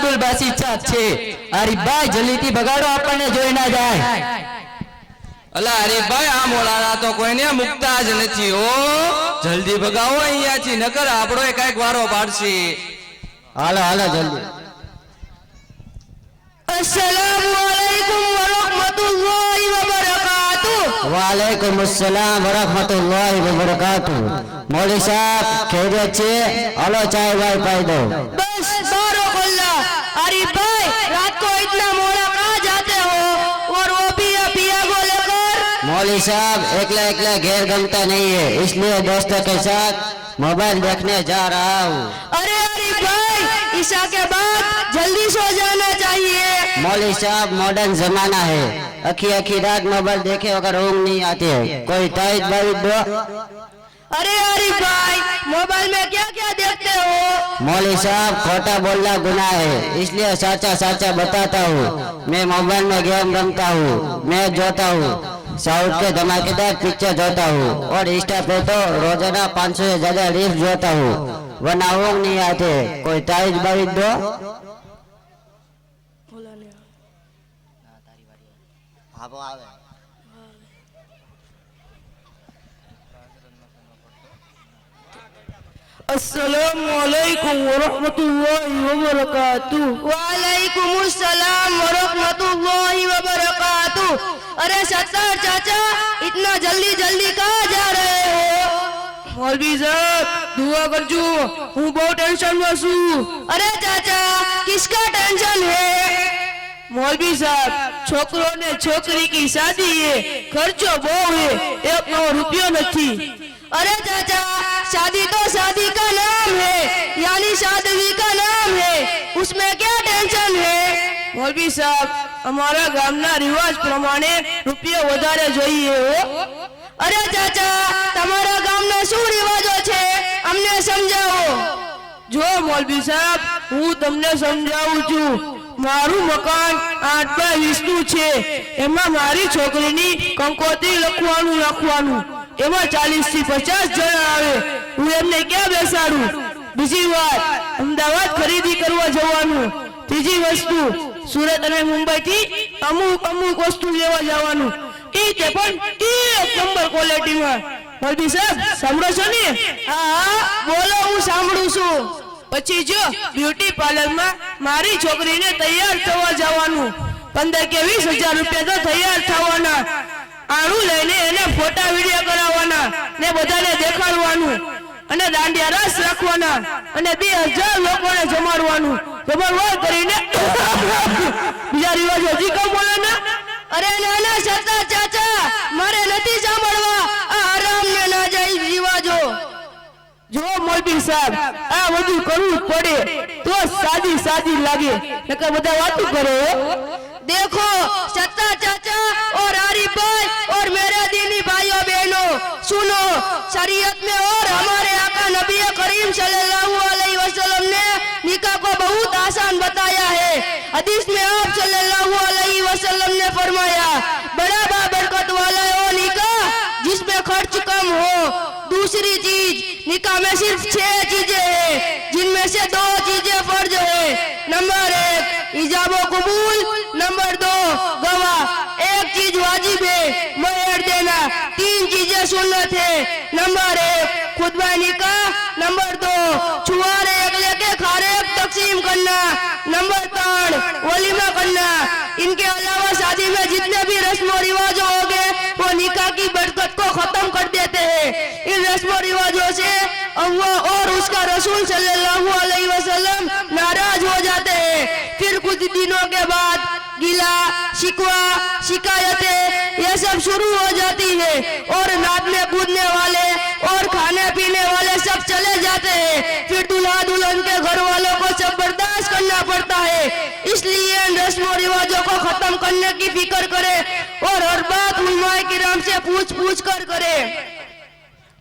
અબ્દુલ બાસિત સાહેબ છે હરીભાઈ જલ્દીથી ભગાડો આપણને જોઈ ના જાય અલા હરીભાઈ આ મોળાના તો કોઈને મુકતા જ નથી ઓ જલ્દી ભગાવો અહીંયાથી નકર આપણો કઈક વારો પાડશે હાલો હાલો જલ્દી अस्सलामु अलैकुम व रहमतुल्लाहि व बरकातुह। वालेकुम अस्सलाम व रहमतुल्लाहि व बरकातुह। मौलवी साहब खैरियत छे हेलो चाय भाई पाई दो बस बारकल्लाह। अरे भाई रात को इतना मोड़ा कहाँ जाते हो और वो भी पिया को लेकर? मौलवी साहब एकला एकला घेर गमता नहीं है इसलिए दोस्तों के साथ मोबाइल देखने जा रहा हूँ। अरे भाई ईशा के बाद जल्दी सो जाना चाहिए। मौलवी साहब मॉडर्न जमाना है अखी अखी रात मोबाइल देखे अगर ऊँग नहीं आती है कोई ताइज बाइज दो। अरे भाई मोबाइल में क्या क्या देखते हो? मौलवी साहब खोटा बोलना गुनाह है इसलिए साचा साचा बताता हूँ। मैं मोबाइल में गेम रमता हूँ मैच जोता हूँ साउथ के धमाकेदार पिक्चर जोता हूँ और इंस्टा पे तो रोजाना 500 से ज्यादा रील्स जोता हूँ वरना ऊँग नहीं आते कोई ताइज बाइज दो। अस्सलामु अलैकुम व रहमतुल्लाहि व बरकातुह। वालेकुम अस्सलाम व रहमतुल्लाहि व बरकातुह। अरे सत्तार चाचा इतना जल्दी जल्दी कहाँ जा रहे हो? मौलवी साहब दुआ करजो हूँ बहुत टेंशन में छू। अरे चाचा किसका टेंशन है? मौलवी साहब छोकरो ने छोकरी की शादी है खर्चो बहु है 1 रुपया नहीं। अरे चाचा शादी तो शादी का नाम है यानी शादी का नाम है उसमें क्या टेंशन है? मौलवी साहब हमारा गामना रिवाज प्रमाणे रुपये વધારે જોઈએ हो। अरे चाचा તમારા ગામના શું રિવાજો છે અમને સમજાવો। જો મૌલવી સાહેબ હું તમને સમજાવું છું મારું મકાન 8x20 છે એમાં મારી છોકરીની કંકોત્રી લખવાનું રાખવાનું એમાં 40 થી 50 જણ આવે હું એમને ક્યાં બેસાડું। બીજી વાત અમદાવાદ ખરીદી કરવા જવાનું। ત્રીજી વસ્તુ સુરત અને મુંબઈ થી અમુક વસ્તુ લેવા જવાનું એ તે પણ 1 નંબર ક્વોલિટીમાં। મૌલવી સાહેબ સાંભળો છો ને? હા બોલો હું સાંભળું છું। પછી જો બ્યુટી પાર્લરમાં મારી છોકરીને તૈયાર થવા જવાનું 15 કે 20 હજાર રૂપિયા તો તૈયાર થવાના આણું લઈને એને ફોટા વિડિયો કરાવવાના ને બધાને દેખાડવાનું અને દાંડિયા રાસ રાખવાના અને 2000 લોકોને જમાડવાનું જબરવાર કરીને બીજા રિવાજ હજી કેમ બોલે ને? અરે નાના સત્તા ચાચા મારે નથી સાંભળવા આ હરામ ને નાજાયજ રિવાજો। જો મૌલવી સાહેબ આ બધું કરવું પડે તો સાદી સાદી લાગે નકર બધા વાતું કરે। देखो सत्ता चाचा और आरिफ भाई और मेरे दीनी भाइयों बहनों सुनो शरीयत में और हमारे आका नबी करीम सल्लल्लाहु अलैहि वसल्लम ने निकाह को बहुत आसान बताया है। हदीस में आप सल्लल्लाहु अलैहि वसल्लम ने फरमाया बड़ा बाबरकत वाला वो निकाह जिसमें खर्च कम हो। दूसरी चीज निकाह में सिर्फ 6 चीजें हैं जिनमें से 2 चीजें फर्ज है। नंबर 1 इजाब कबूल, नंबर 2 गवाह। 1 चीज वाजिब है मेहर देना। 3 चीजें सुन्नत है। नंबर 1 खुतबा निकाह, नंबर 2 छुआरे अगले के खारे तकसीम करना, नंबर 3 वलीमा करना। इनके अलावा शादी में जितने भी रस्म और रिवाज होंगे वो निकाह की बरकत को खत्म कर देते हैं। इन रस्म और रिवाजों से अल्लाह और उसका रसूल सल्लल्लाहु अलैहि वसल्लम नाराज हो जाते हैं। फिर कुछ दिनों के बाद गिला शिकवा शिकायतें ये सब शुरू हो जाती है और नाचने कूदने वाले और खाने पीने वाले सब चले जाते हैं। फिर दूल्हा दुल्हन के घर वालों को सब बर्दाश्त करना पड़ता है। इसलिए इन रस्म और रिवाजों को खत्म करने की फिक्र करे और हर बात उलमाए किराम से पूछ कर करे।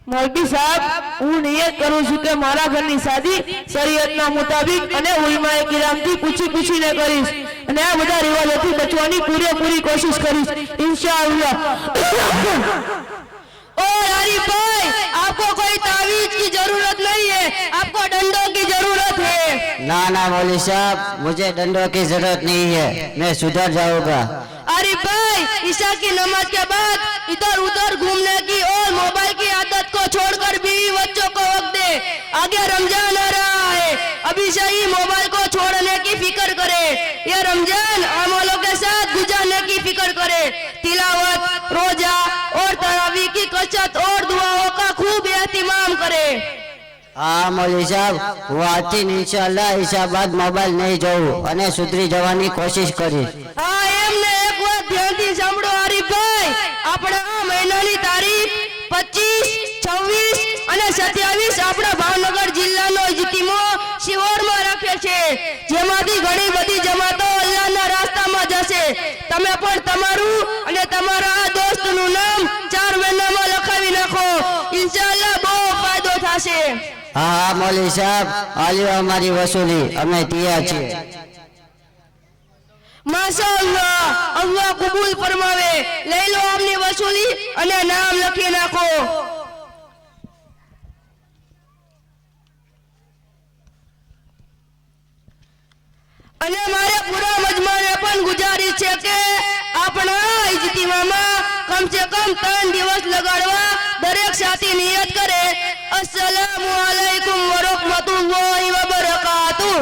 मौलवी साहब હું નિયત કરું છું કે મારા ઘરની શાદી શરીયતના મુતાબિક અને ઉલમાએ કિરામથી પૂછીને કરીશ અને આ બધા રિવાજોથી બચવાની પૂરેપૂરી કોશિશ કરીશ ઇન્શાઅલ્લાહ। और आरिफ भाई, आपको कोई तावीज की जरूरत नहीं है, आपको डंडों की जरूरत है। ना ना मौलवी साहब, मुझे डंडों की जरूरत नहीं है, मैं सुधर जाऊंगा। आरिफ भाई, ईशा की नमाज के बाद इधर उधर घूमने की और मोबाइल की आदत को छोड़कर बीवी बच्चों को वक्त दे। आगे रमजान आ रहा है, अभी से ही मोबाइल को छोड़ने की फिक्र करे। ये रमजान अमलों के साथ गुजारने की फिक्र करे। तिलावत, रोजा और तरावी की कसरत और दुआओं का खूब एहतिमाम करे। हाँ मौलवी साहब, હું આજથી ઇન્શાઅલ્લાહ ઈશા બાદ મોબાઈલ નહીં જોઉં અને સુધરી જવાની કોશિશ કરીશ। હા, એમને એક વાત ધ્યાનથી સાંભળો આરિફ ભાઈ, આપણે આ મહિનાની તારીખ 25, 26 અને 27 આપણા ભાવનગર જિલ્લાનો ઇજ્તિમો શિહોરમાં રાખે છે, જેમાંથી ઘણી બધી જમાતો અલ્લાહના રાસ્તામાં જશે। તમે પણ તમારું અને તમારા આ દોસ્તનું નામ 4 મહિનામાં લખાવી નાખો, ઇન્શાઅલ્લાહ બહુ ફાયદો થશે। हाँ हाँ मौलवी साहब, आलियो हमारी वसूली, અમે તૈયાર છીએ। માશાઅલ્લાહ, અલ્લાહ કબૂલ ફરમાવે। લઈ લો આપની વસૂલી અને નામ લખી નાખો। અને મારે પૂરા મજમાને પણ ગુજારિશ છે કે આપણા ઇજ્તિમામાં કમસે કમ 3 દિવસ લગાડવા દરેક સાથી નિયત કરે। અસ્સલામુ અલૈકુમ વરહમતુલ્લાહિ વબરકાતુહ।